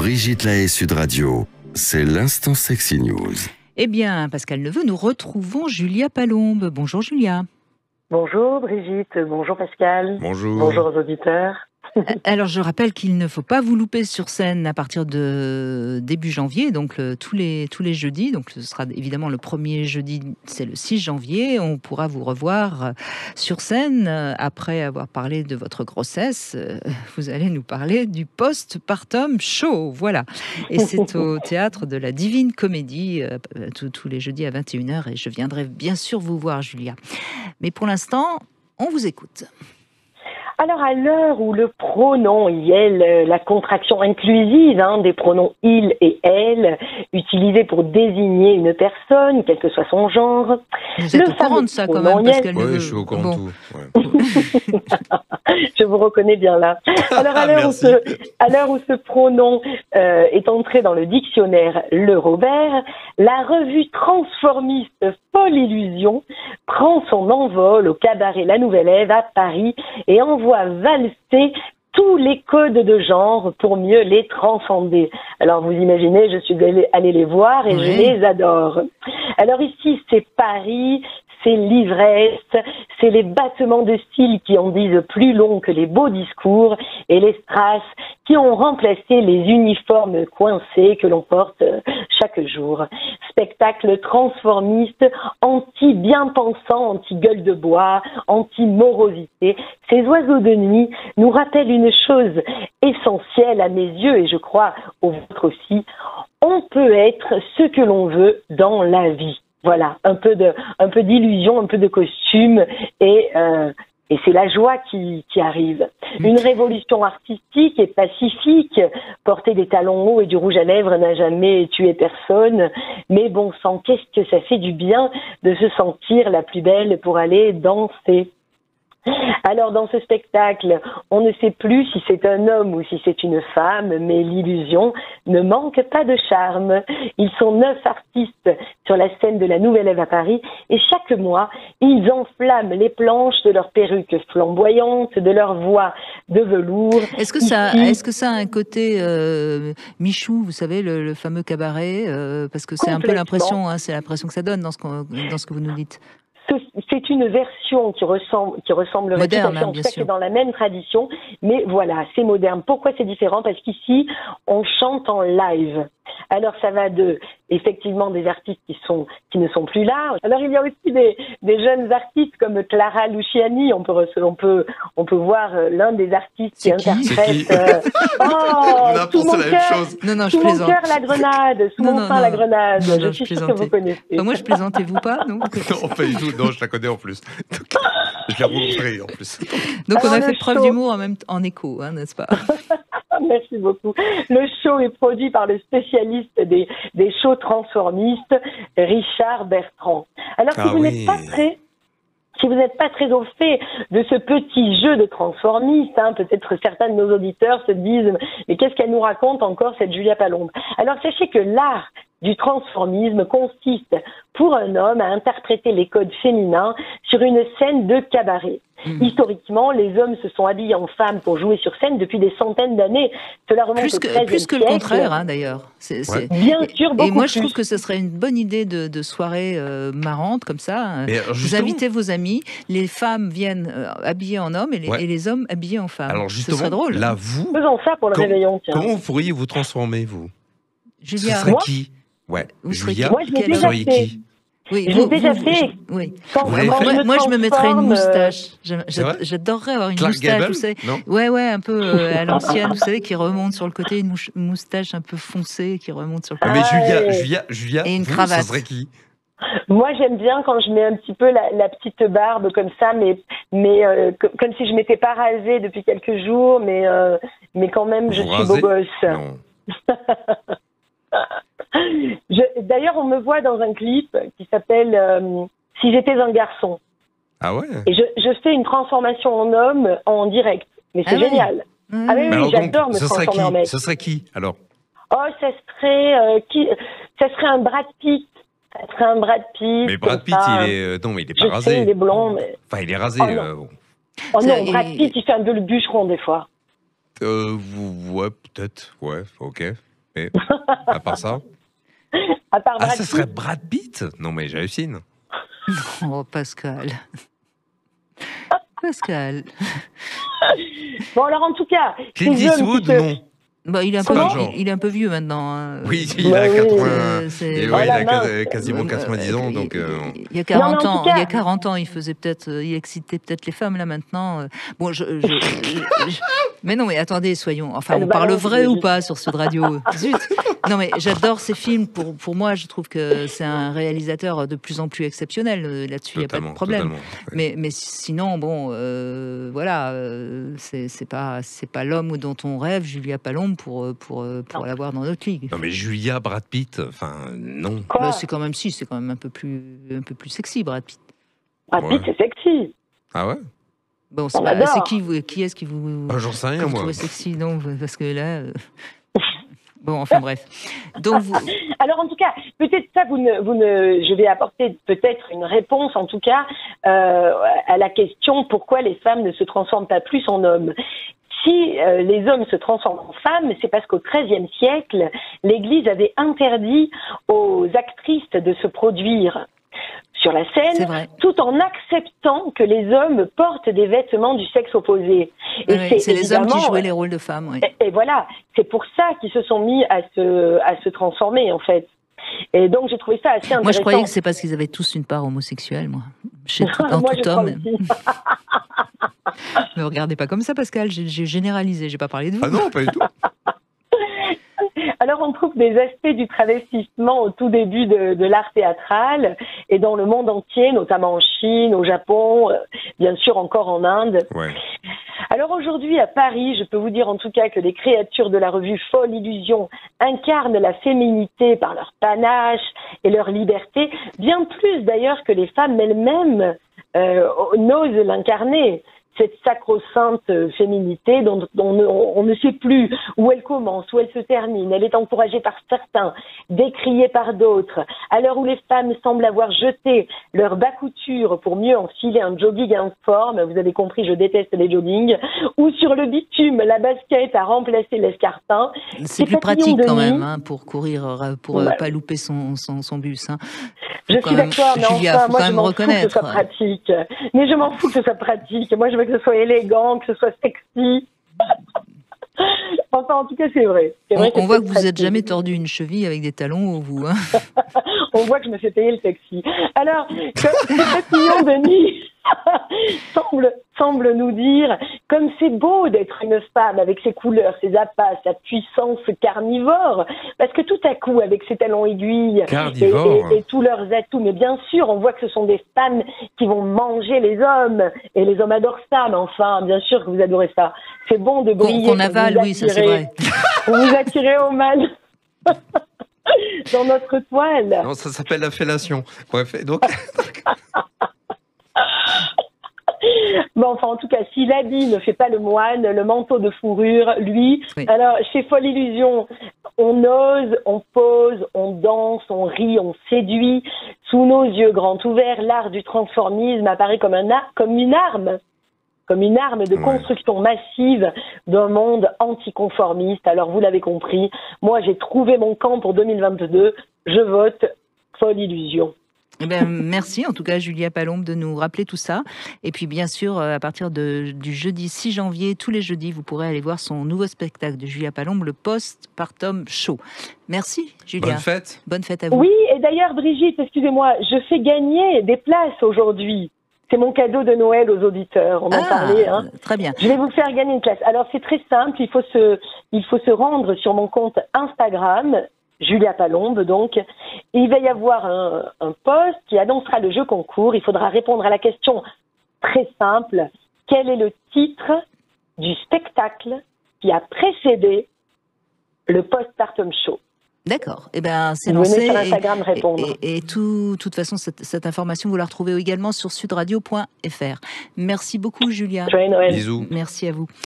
Brigitte Lahaie, Sud Radio, c'est l'instant Sexy News. Eh bien, Pascal Neveu, nous retrouvons Julia Palombe. Bonjour Julia. Bonjour Brigitte, bonjour Pascal. Bonjour. Bonjour aux auditeurs. Alors, je rappelle qu'il ne faut pas vous louper sur scène à partir de début janvier, donc tous les jeudis. Donc, ce sera évidemment le premier jeudi, c'est le 6 janvier. On pourra vous revoir sur scène après avoir parlé de votre grossesse. Vous allez nous parler du postpartum show, voilà. Et c'est au théâtre de la Divine Comédie, tous les jeudis à 21h. Et je viendrai bien sûr vous voir, Julia. Mais pour l'instant, on vous écoute. Alors, à l'heure où le pronom il, la contraction inclusive des pronoms il et elle, utilisés pour désigner une personne, quel que soit son genre. Vous êtes au courant de ça quand même, Pascal Neveu. Oui, je suis au courant de tout. Ouais. Je vous reconnais bien là. Alors, à l'heure où ce pronom est entré dans le dictionnaire Le Robert, la revue transformiste Folle Illusion prend son envol au cabaret La Nouvelle Ève à Paris et envoie valser tous les codes de genre pour mieux les transcender. Alors vous imaginez, je suis allée les voir et je les adore. Alors ici, c'est Paris, c'est l'ivresse, c'est les battements de style qui en disent plus long que les beaux discours et les strass qui ont remplacé les uniformes coincés que l'on porte chaque jour. Spectacle transformiste, anti-bien-pensant, anti-gueule de bois, anti-morosité. Ces oiseaux de nuit nous rappellent une chose essentielle à mes yeux et je crois aux vôtres aussi. On peut être ce que l'on veut dans la vie. Voilà, un peu d'illusion, un peu de costume et c'est la joie qui arrive. Une révolution artistique et pacifique. Porter des talons hauts et du rouge à lèvres n'a jamais tué personne. Mais bon sang, qu'est-ce que ça fait du bien de se sentir la plus belle pour aller danser. Alors dans ce spectacle, on ne sait plus si c'est un homme ou si c'est une femme, mais l'illusion ne manque pas de charme. Ils sont 9 artistes sur la scène de la Nouvelle Ève à Paris et chaque mois, ils enflamment les planches de leurs perruques flamboyantes, de leur voix de velours. Est-ce que ça a un côté Michou, vous savez, le fameux cabaret, parce que c'est un peu l'impression, c'est l'impression que ça donne dans ce que vous nous dites. C'est une version qui ressemblerait moderne, tout à fait, en bien tout cas, sûr. qui est dans la même tradition, mais voilà, c'est moderne. Pourquoi c'est différent? Parce qu'ici, on chante en live. Alors ça va de, effectivement, des artistes qui ne sont plus là. Alors il y a aussi des jeunes artistes comme Clara Luciani. On peut voir l'un des artistes qui interprète. Sous mon cœur, Non, je sous mon plaisante. cœur la grenade, sous mon sein la grenade. Non, je suis sûre que vous connaissez. Enfin, moi je plaisantais vous pas, non? Non, pas du tout. Non, je la connais en plus. Donc, je l'ai rencontrée en plus. Donc alors, on a fait preuve d'humour en écho, n'est-ce pas? Merci beaucoup. Le show est produit par le spécialiste des shows transformistes, Richard Bertrand. Alors, si vous n'êtes pas très au fait de ce petit jeu de transformiste, peut-être certains de nos auditeurs se disent « Mais qu'est-ce qu'elle nous raconte encore, cette Julia Palombe ?» Alors, sachez que l'art du transformisme consiste pour un homme à interpréter les codes féminins sur une scène de cabaret. Historiquement, les hommes se sont habillés en femmes pour jouer sur scène depuis des centaines d'années. Cela remonte au XIIIe plus que le contraire, d'ailleurs. Bien sûr, beaucoup Et moi, je plus. trouve que ce serait une bonne idée de soirée marrante, comme ça. Vous invitez vos amis, les femmes viennent habillées en hommes et les hommes habillés en femmes. Alors justement, ce serait drôle. là, vous... Faisons ça pour le réveillon, tiens. Comment vous pourriez vous transformer, vous? Julia, ce serait qui? Ouais. Julia, moi, je l'ai déjà fait. Oui, je l'ai déjà fait. Oui. Moi, je me mettrais une moustache. J'adorerais avoir une Clark moustache, Gable, vous savez. non Ouais, un peu à l'ancienne, vous savez, qui remonte sur le côté, une moustache un peu foncée qui remonte sur le côté. Mais Julia, et une vous, cravate. ce serait qui? Moi, j'aime bien quand je mets un petit peu la petite barbe comme ça, mais comme si je m'étais pas rasée depuis quelques jours, mais quand même, je suis beau gosse. Non. D'ailleurs, on me voit dans un clip qui s'appelle Si j'étais un garçon. Ah ouais? Et je fais une transformation en homme en direct. Mais c'est génial. Ah oui, j'adore me transformer en mec. Ce serait qui, alors? Oh, ça serait un Brad Pitt. Ça serait un Brad Pitt. Mais Brad Pitt, il est pas rasé. Sais, il est blond, mais... Enfin, il est rasé. Oh non, Brad Pitt, il fait un peu le bûcheron, des fois. Ouais, peut-être. Ouais, ok. Et à part ça. À part Brad Ça Pitt. serait Brad Pitt? Non, mais j'hallucine. Oh, Pascal. Pascal. Bon, alors en tout cas, Clint ces hommes qui Eastwood, se- non. Bah, il est un peu vieux maintenant. Hein. Oui, il a Bah oui, 80. c'est- Et Oh ouais, il la a mince. quasiment 90 ans, donc. Il y a 40 Non, mais en ans, tout cas- il y a 40 ans, il faisait peut-être, il excitait peut-être les femmes là maintenant. Bon, mais non, mais attendez, soyons. Enfin, Elle on parle balance, vrai ou j'imagine. pas sur ce radio? Zut. Non, mais j'adore ces films. Pour moi, je trouve que c'est un réalisateur de plus en plus exceptionnel. Là-dessus, il n'y a pas de problème. Totalement. Mais sinon, bon, voilà, c'est pas l'homme dont on rêve, Julia Palombe, pour l'avoir dans notre ligue. Non, mais Julia, Brad Pitt, enfin, non. Quoi Bah, c'est quand même un peu plus sexy, Brad Pitt. Brad Pitt, c'est sexy. Ah ouais? Bon, On l'adore. c'est qui est-ce qui vous J'en sais rien, que vous moi. trouvez sexy? Non, parce que là, bon, enfin bref. Donc Alors en tout cas, peut-être ça, je vais apporter peut-être une réponse en tout cas à la question pourquoi les femmes ne se transforment pas plus en hommes. Si les hommes se transforment en femmes, c'est parce qu'au XIIIe siècle, l'Église avait interdit aux actrices de se produire sur la scène, tout en acceptant que les hommes portent des vêtements du sexe opposé. Et c'est les hommes qui jouaient les rôles de femmes. Oui. Et voilà, c'est pour ça qu'ils se sont mis à se transformer en fait. Et donc j'ai trouvé ça assez intéressant. Moi je croyais que c'est parce qu'ils avaient tous une part homosexuelle, moi. Dans moi, tout je homme. Crois Ne regardez pas comme ça, Pascal. J'ai généralisé. J'ai pas parlé de vous. Ah non, pas du tout. Alors on trouve des aspects du travestissement au tout début de l'art théâtral et dans le monde entier, notamment en Chine, au Japon, bien sûr encore en Inde. Ouais. Alors aujourd'hui à Paris, je peux vous dire en tout cas que les créatures de la revue Folle Illusion incarnent la féminité par leur panache et leur liberté, bien plus d'ailleurs que les femmes elles-mêmes n'osent l'incarner. Cette sacro-sainte féminité dont on ne sait plus où elle commence, où elle se termine. Elle est encouragée par certains, décriée par d'autres. À l'heure où les femmes semblent avoir jeté leur bas couture pour mieux enfiler un jogging informe, vous avez compris, je déteste les joggings, ou sur le bitume, la basket a remplacé l'escarpin. C'est plus pratique quand même hein, pour courir, pour pas louper son bus. Hein. Je suis d'accord, mais enfin, moi je m'en fous que ce soit reconnaître. pratique. Mais je m'en fous que ce soit pratique. Moi je veux que ce soit élégant, que ce soit sexy. Enfin, en tout cas, c'est vrai. On voit que vous n'êtes jamais tordu une cheville avec des talons au vous. Hein. On voit que je me fais payer le sexy. Alors, comme ces papillons de nuit semble nous dire, comme c'est beau d'être une femme avec ses couleurs, ses appâts, sa puissance carnivore, parce que tout à coup, avec ses talons aiguilles et tous leurs atouts, mais bien sûr, on voit que ce sont des femmes qui vont manger les hommes, et les hommes adorent ça, mais enfin, bien sûr que vous adorez ça. C'est bon de briller. Qu'on avale, oui, ça c'est vrai. Vous vous attirez au mal. Dans notre toile. Non, ça s'appelle la fellation. Bref, donc. Bon, enfin, en tout cas, si l'habit ne fait pas le moine, le manteau de fourrure, lui. Oui. Alors, chez Folle Illusion, on ose, on pose, on danse, on rit, on séduit. Sous nos yeux grands ouverts, l'art du transformisme apparaît comme une arme de construction massive d'un monde anticonformiste. Alors, vous l'avez compris, moi, j'ai trouvé mon camp pour 2022. Je vote Folle Illusion. Eh bien, merci en tout cas Julia Palombe de nous rappeler tout ça. Et puis bien sûr, à partir du jeudi 6 janvier, tous les jeudis, vous pourrez aller voir son nouveau spectacle de Julia Palombe, le Postpartum Show. Merci Julia. Bonne fête. Bonne fête à vous. Oui, et d'ailleurs Brigitte, excusez-moi, je fais gagner des places aujourd'hui. C'est mon cadeau de Noël aux auditeurs. On en parlait. Hein. Très bien. Je vais vous faire gagner une place. Alors c'est très simple, il faut se rendre sur mon compte Instagram, Julia Palombe, donc. Et il va y avoir un post qui annoncera le jeu concours. Il faudra répondre à la question très simple. Quel est le titre du spectacle qui a précédé le Postpartum Show? D'accord. Eh ben, c'est lancé. Venez sur Instagram répondre. Et de toute façon, cette information, vous la retrouvez également sur sudradio.fr. Merci beaucoup, Julia. Joyeux Noël. Bisous. Merci à vous.